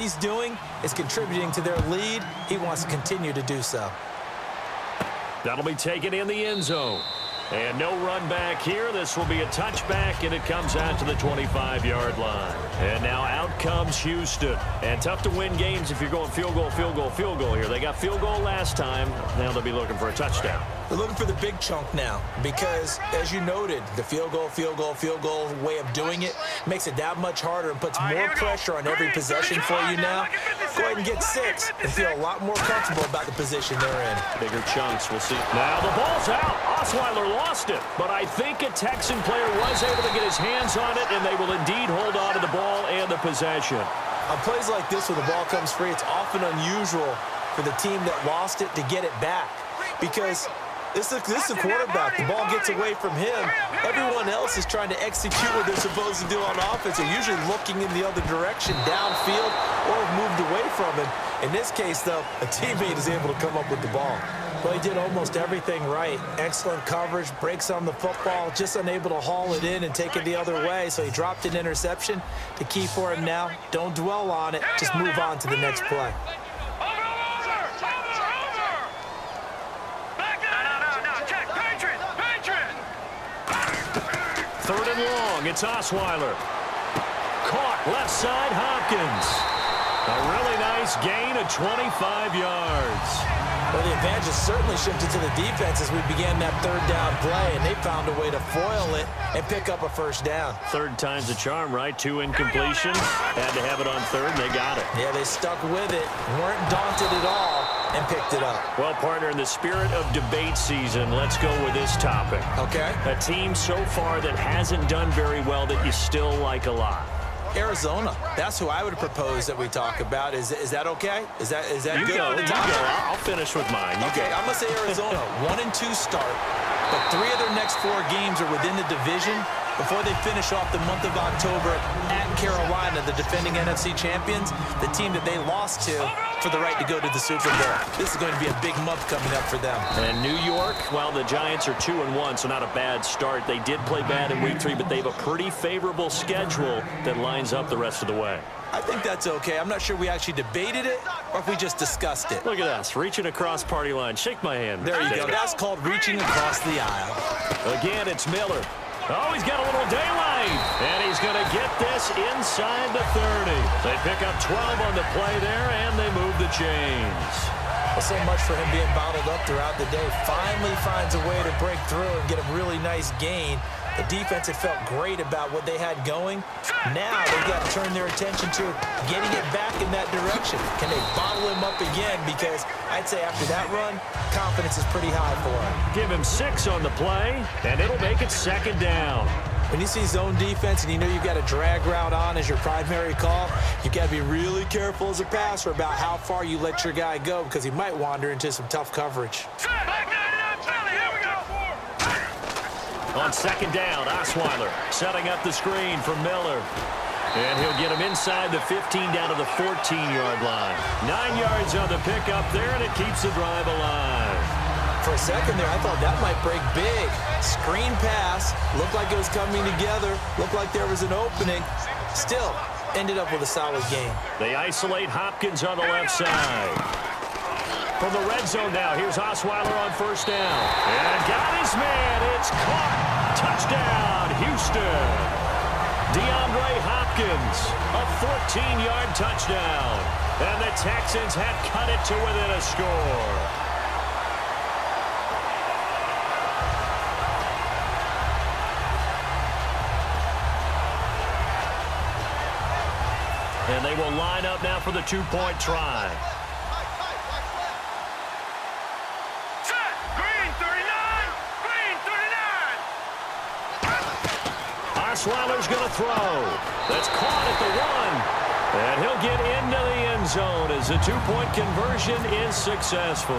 he's doing is contributing to their lead, he wants to continue to do so. That'll be taken in the end zone. And no run back here. This will be a touchback, and it comes out to the 25-yard line. And now out comes Houston. And tough to win games if you're going field goal, field goal, field goal here. They got field goal last time. Now they'll be looking for a touchdown. They're looking for the big chunk now because, as you noted, the field goal way of doing it makes it that much harder and puts more pressure on every possession for you now. Go ahead and get 6 and feel a lot more comfortable about the position they're in. Bigger chunks, we'll see. Now the ball's out. Osweiler lost it, but I think a Texan player was able to get his hands on it, and they will indeed hold on to the ball and the possession. On plays like this where the ball comes free, it's often unusual for the team that lost it to get it back because this is a quarterback. The ball gets away from him. Everyone else is trying to execute what they're supposed to do on offense. They're usually looking in the other direction, downfield, or have moved away from him. In this case, though, a teammate is able to come up with the ball. Well, he did almost everything right. Excellent coverage, breaks on the football, just unable to haul it in and take it the other way. So he dropped an interception. The key for him now, don't dwell on it. Just move on to the next play. Third and long, it's Osweiler. Caught left side, Hopkins. A really nice gain of 25 yards. Well, the advantage has certainly shifted to the defense as we began that third down play, and they found a way to foil it and pick up a first down. Third time's a charm, right? 2 incompletions. Had to have it on third, and they got it. Yeah, they stuck with it, weren't daunted at all, and picked it up. Well, partner, in the spirit of debate season, let's go with this topic. Okay. A team so far that hasn't done very well that you still like a lot. Arizona. That's who I would propose that we talk about. Is that okay? Is that you good? Go, you go. I'll finish with mine. Okay, I'm going to say Arizona. 1-2 start, but 3 of their next 4 games are within the division before they finish off the month of October at Carolina, the defending NFC champions, the team that they lost to for the right to go to the Super Bowl. This is going to be a big month coming up for them. And New York, well, the Giants are 2-1, so not a bad start. They did play bad in Week 3, but they have a pretty favorable schedule that lines up the rest of the way. I think that's okay. I'm not sure we actually debated it or if we just discussed it. Look at us, reaching across party line. Shake my hand. There you go. That's called reaching across the aisle. Again, it's Miller. Oh, he's got a little daylight, and he's going to get this inside the 30. They pick up 12 on the play there, and they move the chains. Well, so much for him being bottled up throughout the day. Finally finds a way to break through and get a really nice gain. The defense had felt great about what they had going. Now they've got to turn their attention to getting it back in that direction. Can they bottle him up again? Because I'd say after that run, confidence is pretty high for him. Give him 6 on the play, and it'll make it second down. When you see zone defense and you know you've got a drag route on as your primary call, you've got to be really careful as a passer about how far you let your guy go because he might wander into some tough coverage. On second down, Osweiler setting up the screen for Miller. And he'll get him inside the 15 down to the 14-yard line. 9 yards on the pickup there, and it keeps the drive alive. For a second there, I thought that might break big. Screen pass, looked like it was coming together, looked like there was an opening. Still, ended up with a solid game. They isolate Hopkins on the left side. From the red zone now, here's Osweiler on first down. And got his man. It's caught. Touchdown, Houston. DeAndre Hopkins, a 14-yard touchdown. And the Texans have cut it to within a score. And they will line up now for the 2-point try. Osweiler's going to throw. That's caught at the 1. And he'll get into the end zone as the 2-point conversion is successful.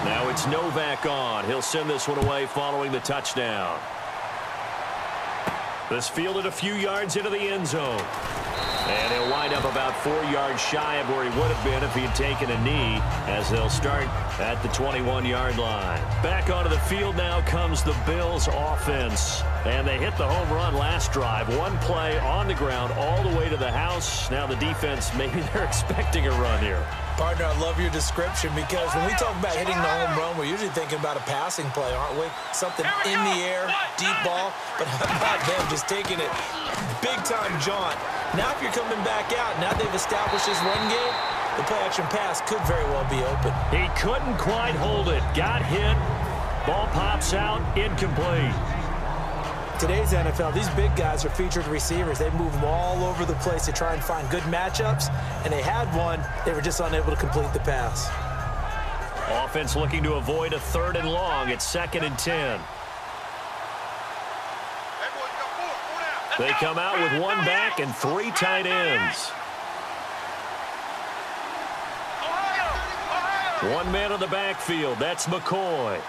Now it's Novak on. He'll send this one away following the touchdown. This fielded a few yards into the end zone. And he'll wind up about 4 yards shy of where he would have been if he had taken a knee, as they'll start at the 21-yard line. Back onto the field now comes the Bills offense. And they hit the home run last drive. One play on the ground all the way to the house. Now the defense, maybe they're expecting a run here. Partner, I love your description, because when we talk about hitting the home run, we're usually thinking about a passing play, aren't we? Something in the air, deep ball. But how about them just taking it big-time jaunt? Now if you're coming back out, now they've established this run game, the play-action pass could very well be open. He couldn't quite hold it. Got hit. Ball pops out. Incomplete. Today's NFL, these big guys are featured receivers. They move them all over the place to try and find good matchups, and they had one. They were just unable to complete the pass. Offense looking to avoid a 3rd and long. It's 2nd and 10. They come out with 1 back and 3 tight ends. 1 man on the backfield. That's McCoy.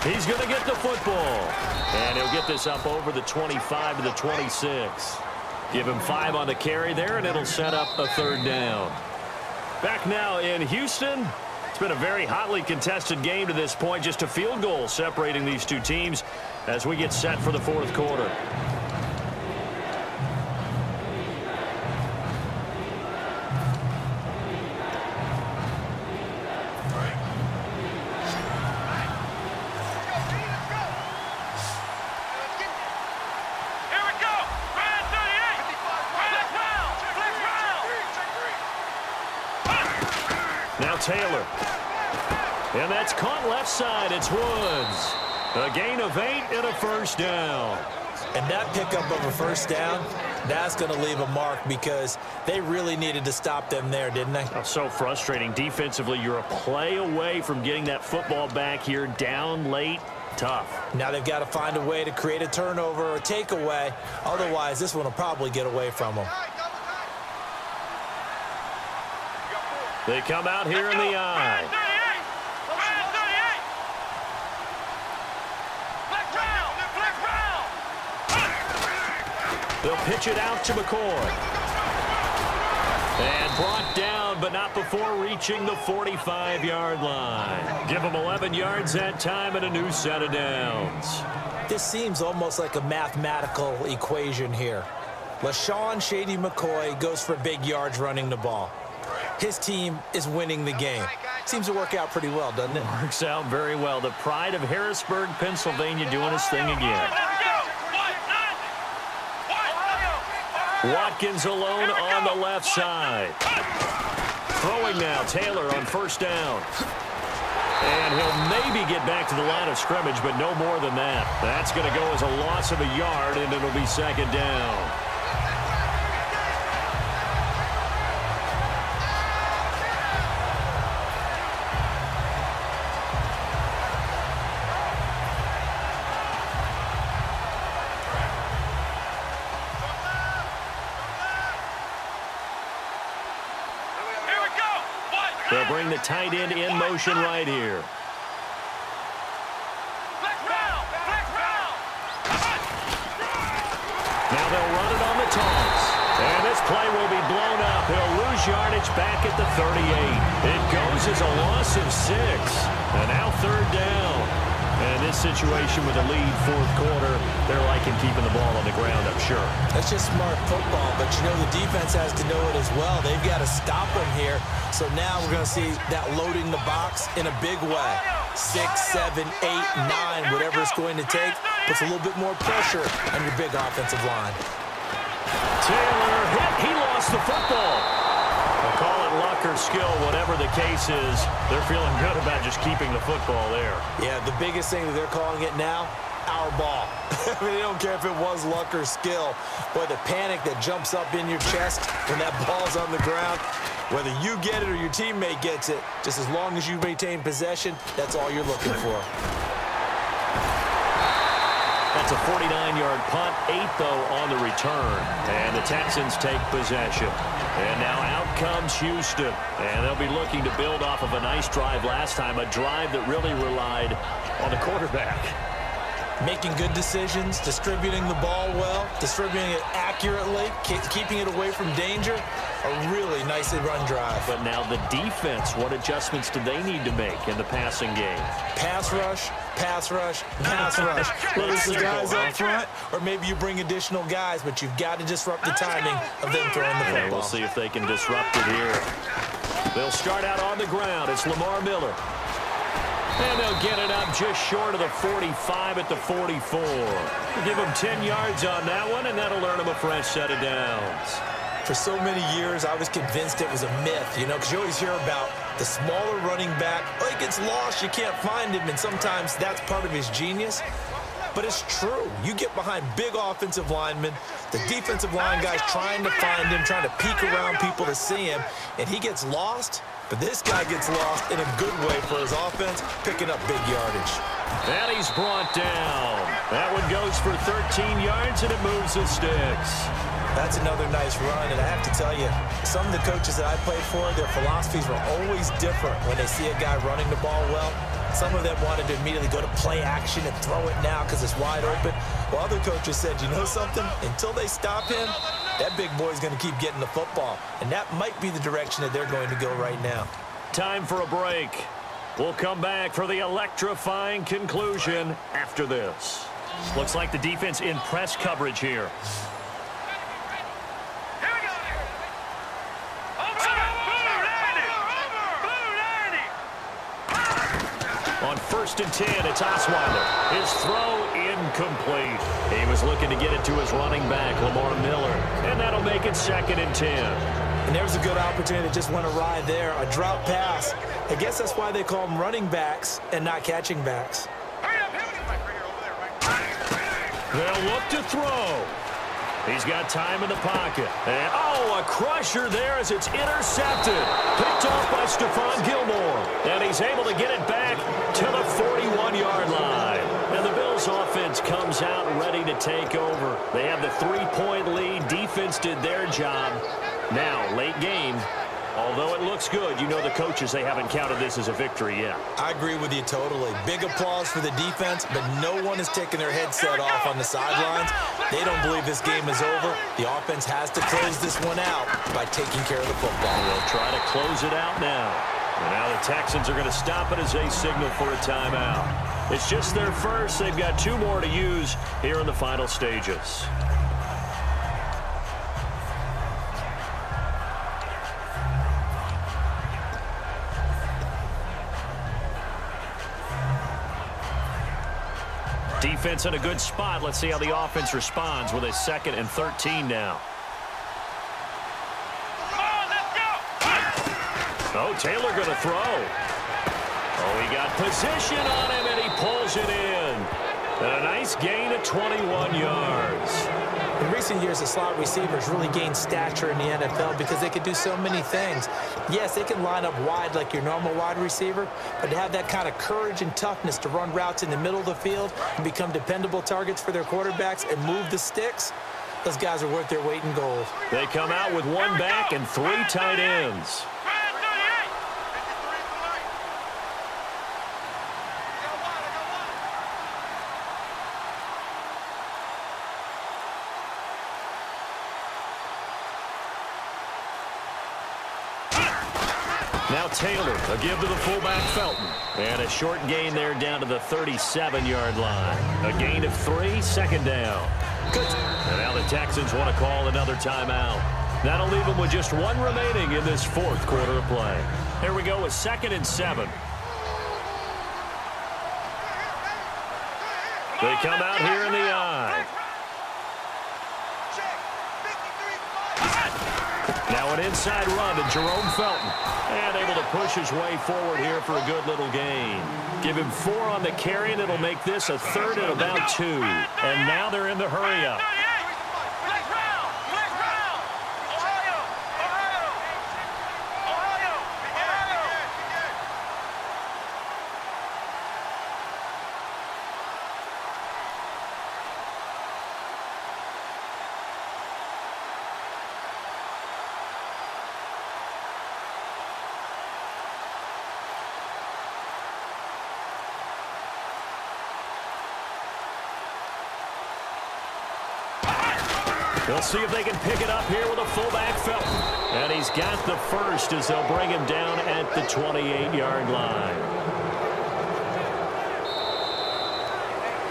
He's going to get the football. And he'll get this up over the 25 to the 26. Give him 5 on the carry there, and it'll set up a 3rd down. Back now in Houston. It's been a very hotly contested game to this point. Just a field goal separating these two teams as we get set for the 4th quarter. Taylor. And that's caught left side. It's Woods. A gain of 8 and a 1st down. And that pickup of a 1st down, that's going to leave a mark, because they really needed to stop them there, didn't they? Oh, so frustrating. Defensively, you're a play away from getting that football back here, down late. Tough. Now they've got to find a way to create a turnover or a takeaway. Otherwise, this one will probably get away from them. They come out here in the eye. They'll pitch it out to McCoy. And brought down, but not before reaching the 45-yard line. Give them 11 yards that time and a new set of downs. This seems almost like a mathematical equation here. LaShawn Shady McCoy goes for big yards running the ball. His team is winning the game. Seems to work out pretty well, doesn't it? Works out very well. The pride of Harrisburg, Pennsylvania, doing his thing again. Watkins alone on the left side. Throwing now, Taylor on 1st down. And he'll maybe get back to the line of scrimmage, but no more than that. That's going to go as a loss of a yard, and it'll be 2nd down. They'll bring the tight end in motion right here. Now they'll run it on the toss. And this play will be blown up. He'll lose yardage back at the 38. It goes as a loss of 6. And now 3rd down. And this situation with a lead 4th quarter, they're liking keeping the ball on the ground, I'm sure. That's just smart football, but you know the defense has to know it as well. They've got to stop them here. So now we're going to see that loading the box in a big way. 6, 7, 8, 9, whatever it's going to take, puts a little bit more pressure on your big offensive line. Taylor hit. He lost the football. I'll call it luck or skill, whatever the case is. They're feeling good about just keeping the football there. Yeah, the biggest thing that they're calling it now, our ball. I mean, they don't care if it was luck or skill. Boy, the panic that jumps up in your chest when that ball's on the ground, whether you get it or your teammate gets it, just as long as you maintain possession, that's all you're looking for. That It's a 49-yard punt, 8 though on the return. And the Texans take possession. And now out comes Houston. And they'll be looking to build off of a nice drive last time, a drive that really relied on the quarterback. Making good decisions, distributing the ball well, distributing it accurately, keeping it away from danger. A really nicely run drive. But now the defense, what adjustments do they need to make in the passing game? Pass rush, pass rush, pass rush. Whether it's the guys up front or maybe you bring additional guys, but you've got to disrupt the timing of them throwing the football. And we'll see if they can disrupt it here. They'll start out on the ground. It's Lamar Miller. And they'll get it up just short of the 45 at the 44. Give them 10 yards on that one, and that'll earn them a fresh set of downs. For so many years, I was convinced it was a myth, because you always hear about the smaller running back. Oh, he gets lost, you can't find him, and sometimes that's part of his genius. But it's true. You get behind big offensive linemen, the defensive line guys trying to find him, trying to peek around people to see him, and he gets lost. But this guy gets lost in a good way for his offense, picking up big yardage. And he's brought down. That one goes for 13 yards, and it moves the sticks. That's another nice run, and I have to tell you, some of the coaches that I played for, their philosophies were always different when they see a guy running the ball well. Some of them wanted to immediately go to play action and throw it now because it's wide open. While other coaches said, you know something? Until they stop him, that big boy's going to keep getting the football. And that might be the direction that they're going to go right now. Time for a break. We'll come back for the electrifying conclusion after this. Looks like the defense in press coverage here. On 1st and 10, it's Osweiler. His throw incomplete. He was looking to get it to his running back, Lamar Miller. And that'll make it 2nd and 10. And there's a good opportunity that just went awry there. A drop pass. I guess that's why they call them running backs and not catching backs. They'll look to throw. He's got time in the pocket. And, oh, a crusher there as it's intercepted. Picked off by Stephon Gilmore. And he's able to get it back to the 41-yard line. And the Bills offense comes out ready to take over. They have the 3-point lead. Defense did their job. Now, late game. Although it looks good, you know the coaches, they haven't counted this as a victory yet. I agree with you totally. Big applause for the defense, but no one is taking their headset off on the sidelines. They don't believe this game is over. The offense has to close this one out by taking care of the football. They'll try to close it out now. And now the Texans are going to stop it as they signal for a timeout. It's just their first. They've got 2 more to use here in the final stages. Defense in a good spot. Let's see how the offense responds with a 2nd and 13 now. Oh, Taylor going to throw. Oh, he got position on him, and he pulls it in. And a nice gain of 21 yards. In recent years, the slot receivers really gained stature in the NFL because they could do so many things. Yes, they can line up wide like your normal wide receiver, but to have that kind of courage and toughness to run routes in the middle of the field and become dependable targets for their quarterbacks and move the sticks, those guys are worth their weight in gold. They come out with 1 back and 3 tight ends. Now Taylor, a give to the fullback Felton. And a short gain there down to the 37-yard line. A gain of 3, 2nd down. Good. And now the Texans want to call another timeout. That'll leave them with just 1 remaining in this 4th quarter of play. Here we go with 2nd and 7. They come out here in the I. Now an inside run to Jerome Felton. And able to push his way forward here for a good little gain. Give him 4 on the carry, and it'll make this a 3rd and about 2. And now they're in the hurry-up. They'll see if they can pick it up here with a fullback, Felton. And he's got the first as they'll bring him down at the 28-yard line.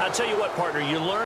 I'll tell you what, partner, you learn.